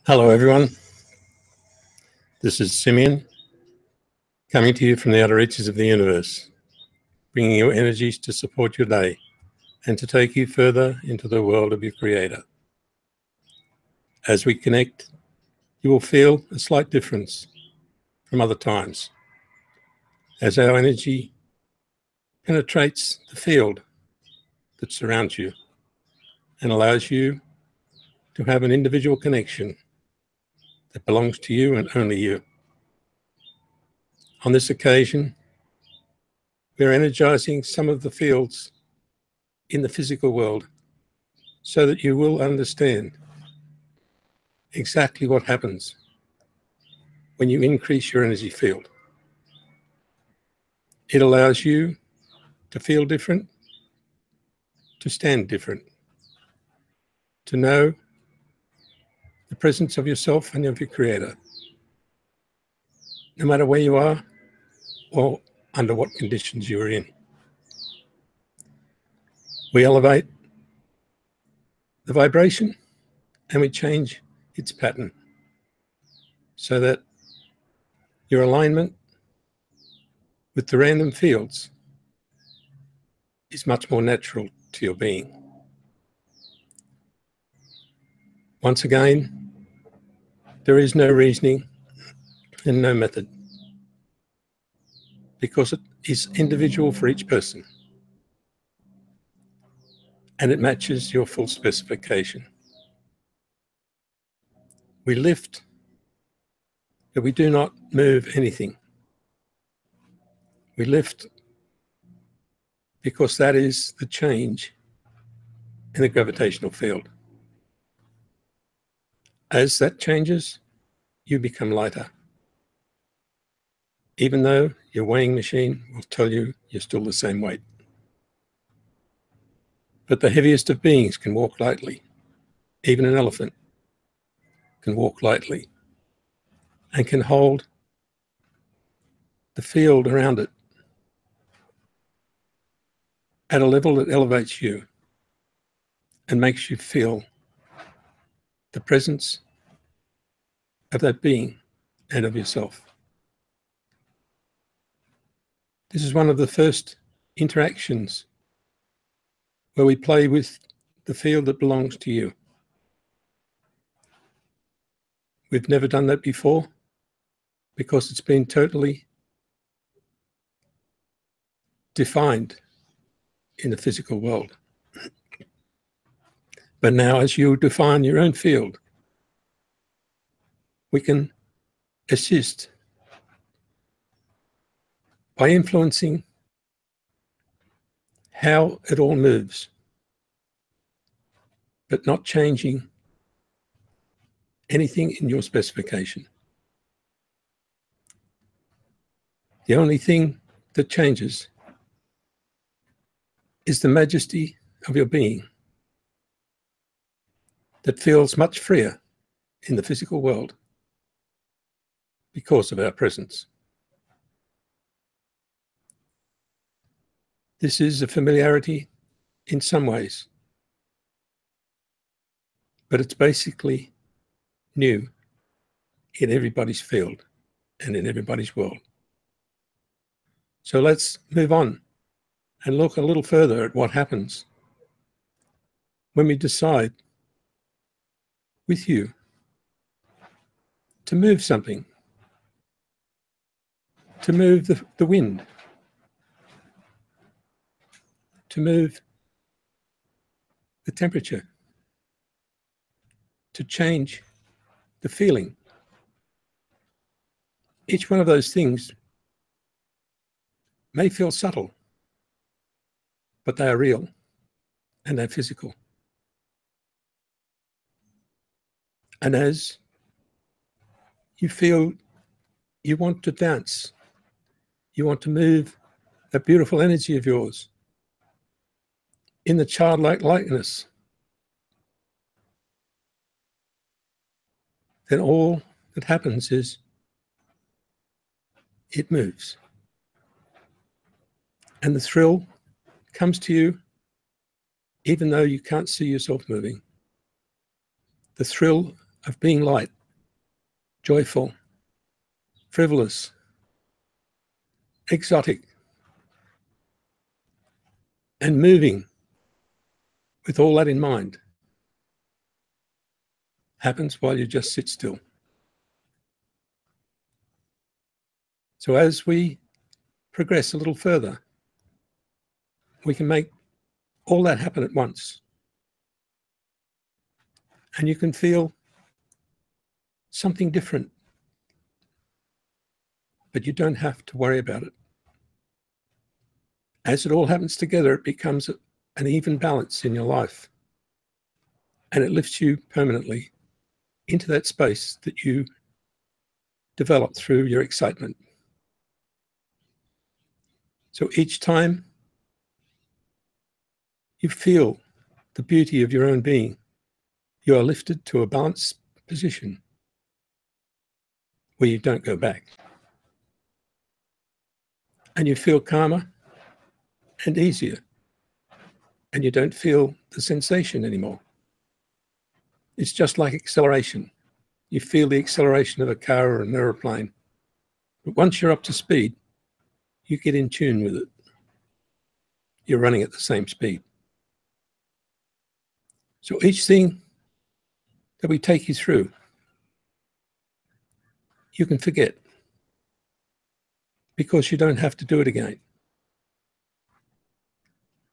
Hello everyone, this is Simmion, coming to you from the outer reaches of the universe, bringing you energies to support your day and to take you further into the world of your Creator. As we connect, you will feel a slight difference from other times, as our energy penetrates the field that surrounds you and allows you to have an individual connection that belongs to you and only you. On this occasion, we're energizing some of the fields in the physical world so that you will understand exactly what happens when you increase your energy field. It allows you to feel different, to stand different, to know the presence of yourself and of your Creator, no matter where you are or under what conditions you are in. We elevate the vibration and we change its pattern so that your alignment with the random fields is much more natural to your being. Once again, there is no reasoning and no method, because it is individual for each person and it matches your full specification. We lift, but we do not move anything. We lift because that is the change in the gravitational field. As that changes, you become lighter, even though your weighing machine will tell you you're still the same weight. But the heaviest of beings can walk lightly. Even an elephant can walk lightly and can hold the field around it at a level that elevates you and makes you feel the presence of that being and of yourself. This is one of the first interactions where we play with the field that belongs to you. We've never done that before because it's been totally defined in the physical world. But now, as you define your own field, we can assist by influencing how it all moves, but not changing anything in your specification. The only thing that changes is the majesty of your being that feels much freer in the physical world because of our presence. This is a familiarity in some ways, but it's basically new in everybody's field and in everybody's world. So let's move on and look a little further at what happens when we decide with you to move something, to move the wind, to move the temperature, to change the feeling. Each one of those things may feel subtle, but they are real and they're physical. And as you feel you want to dance, you want to move that beautiful energy of yours in the childlike likeness, then all that happens is it moves. And the thrill comes to you even though you can't see yourself moving. The thrill of being light joyful, frivolous, exotic, and moving with all that in mind happens while you just sit still. So as we progress a little further, we can make all that happen at once. And you can feel something different, but you don't have to worry about it. As it all happens together, it becomes an even balance in your life. And it lifts you permanently into that space that you develop through your excitement. So each time you feel the beauty of your own being, you are lifted to a balanced position where you don't go back. And you feel calmer and easier. And you don't feel the sensation anymore. It's just like acceleration. You feel the acceleration of a car or an aeroplane. But once you're up to speed, you get in tune with it. You're running at the same speed. So each thing that we take you through, you can forget because you don't have to do it again.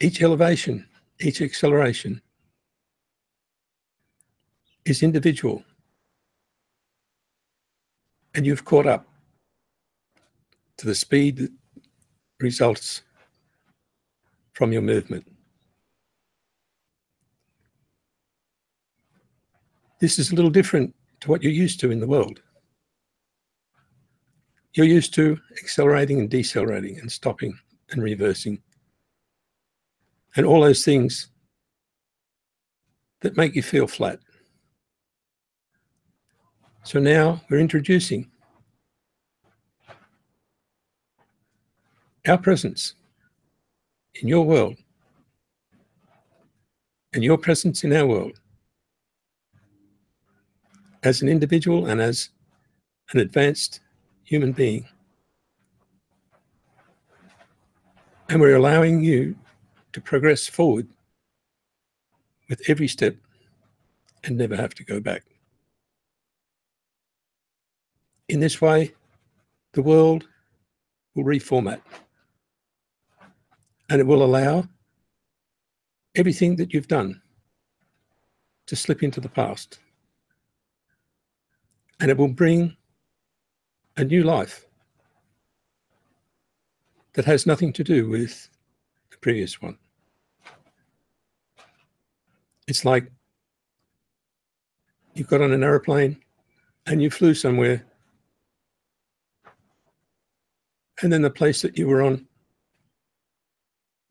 Each elevation, each acceleration is individual, and you've caught up to the speed that results from your movement. This is a little different to what you're used to in the world. You're used to accelerating and decelerating and stopping and reversing and all those things that make you feel flat. So now we're introducing our presence in your world and your presence in our world as an individual and as an advanced human being. And we're allowing you to progress forward with every step and never have to go back. In this way, the world will reformat and it will allow everything that you've done to slip into the past. And it will bring a new life that has nothing to do with the previous one. It's like you got on an aeroplane and you flew somewhere, and then the place that you were on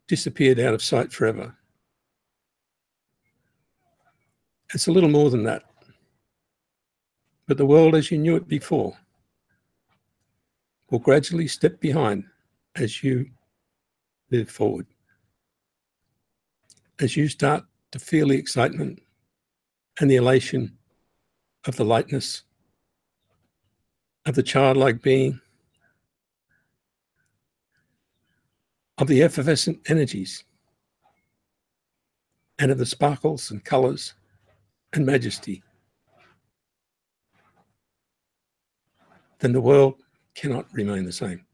disappeared out of sight forever. It's a little more than that. But the world as you knew it before will gradually step behind as you move forward. As you start to feel the excitement and the elation of the lightness of the childlike being, of the effervescent energies, and of the sparkles and colours and majesty, then the world cannot remain the same.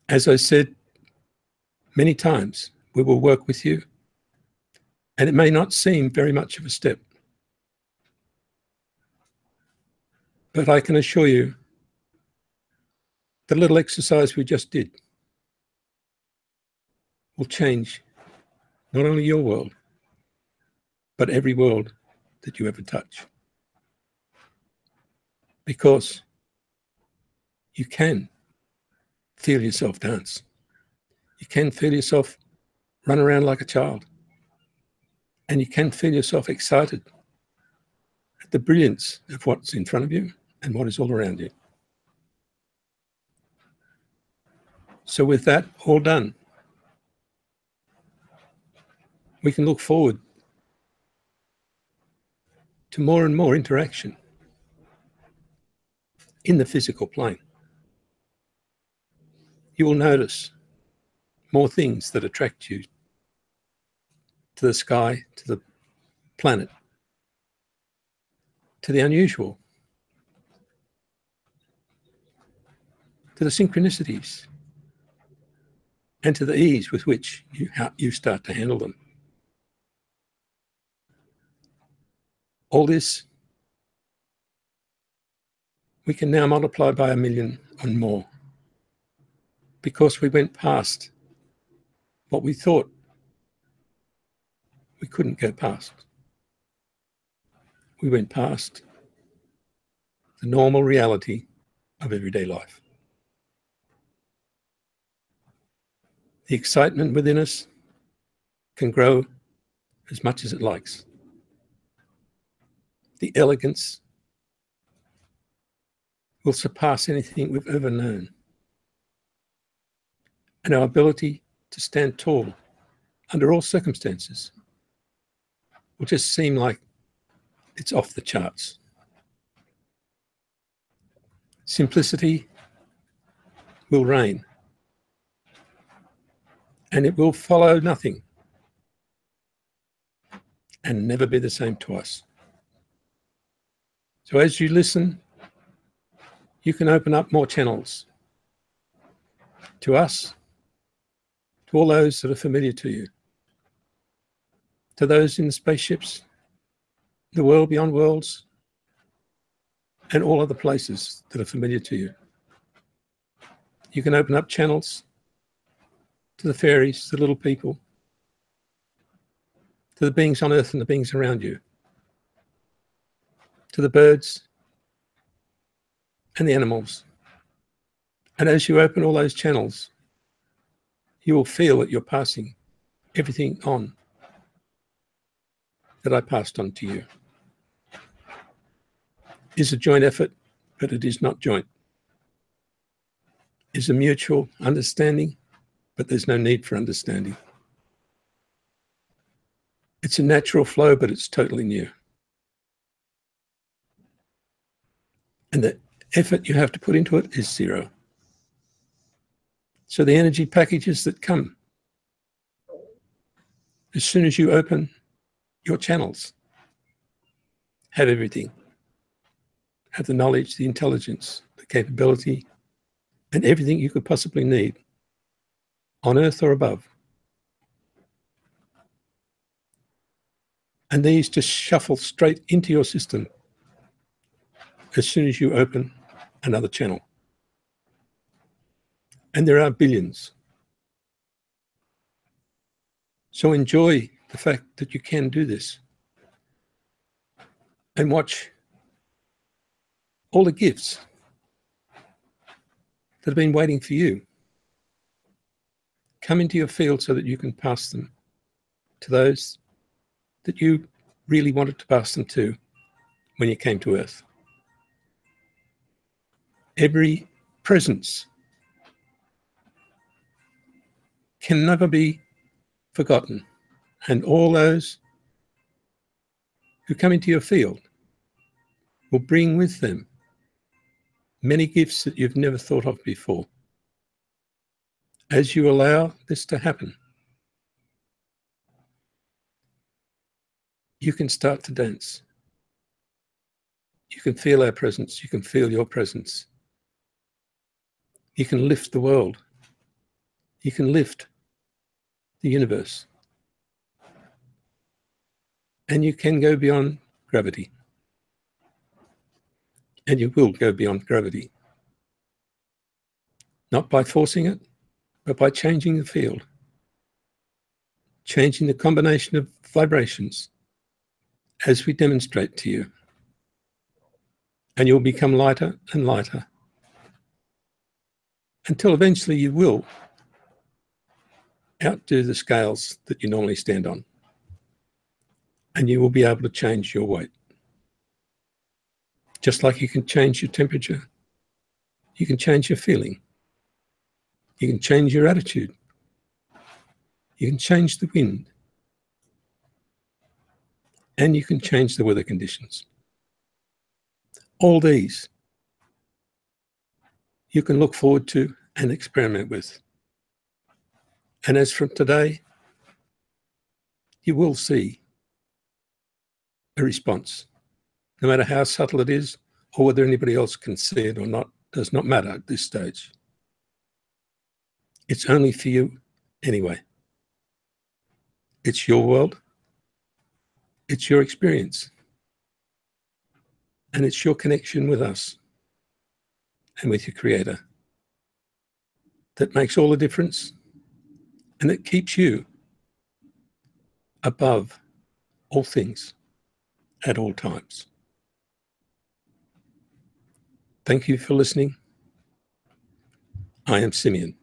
As I said many times, we will work with you, and it may not seem very much of a step, but I can assure you the little exercise we just did will change not only your world, but every world that you ever touch. Because you can feel yourself dance. You can feel yourself run around like a child. And you can feel yourself excited at the brilliance of what's in front of you and what is all around you. So with that all done, we can look forward to more and more interaction in the physical plane. You will notice more things that attract you to the sky, to the planet, to the unusual, to the synchronicities, and to the ease with which you start to handle them. All this we can now multiply by 1,000,000 and more, because we went past what we thought we couldn't go past. We went past the normal reality of everyday life. The excitement within us can grow as much as it likes. The elegance will surpass anything we've ever known. And our ability to stand tall under all circumstances will just seem like it's off the charts. Simplicity will reign, and it will follow nothing and never be the same twice. So as you listen, you can open up more channels to us, to all those that are familiar to you, to those in the spaceships, the world beyond worlds, and all other places that are familiar to you. You can open up channels to the fairies, the little people, to the beings on Earth and the beings around you, to the birds and the animals. And as you open all those channels, you will feel that you're passing everything on that I passed on to you. It's a joint effort, but it is not joint. It's a mutual understanding, but there's no need for understanding. It's a natural flow, but it's totally new. And the effort you have to put into it is zero. So the energy packages that come, as soon as you open your channels, have everything. Have the knowledge, the intelligence, the capability, and everything you could possibly need on Earth or above. And these just shuffle straight into your system as soon as you open another channel. And there are billions. So enjoy the fact that you can do this, and watch all the gifts that have been waiting for you come into your field so that you can pass them to those that you really wanted to pass them to when you came to Earth. Every presence can never be forgotten, and all those who come into your field will bring with them many gifts that you've never thought of before. As you allow this to happen, you can start to dance. You can feel our presence. You can feel your presence. You can lift the world. You can lift the universe. And you can go beyond gravity. And you will go beyond gravity. Not by forcing it, but by changing the field. Changing the combination of vibrations as we demonstrate to you. And you'll become lighter and lighter, until eventually you will outdo the scales that you normally stand on. And you will be able to change your weight. Just like you can change your temperature, you can change your feeling. You can change your attitude. You can change the wind. and you can change the weather conditions. All these you can look forward to and experiment with. And as from today, you will see a response. No matter how subtle it is, or whether anybody else can see it or not, does not matter at this stage. It's only for you anyway. It's your world. It's your experience. And it's your connection with us and with your Creator that makes all the difference, and it keeps you above all things at all times. Thank you for listening. I am Simmion.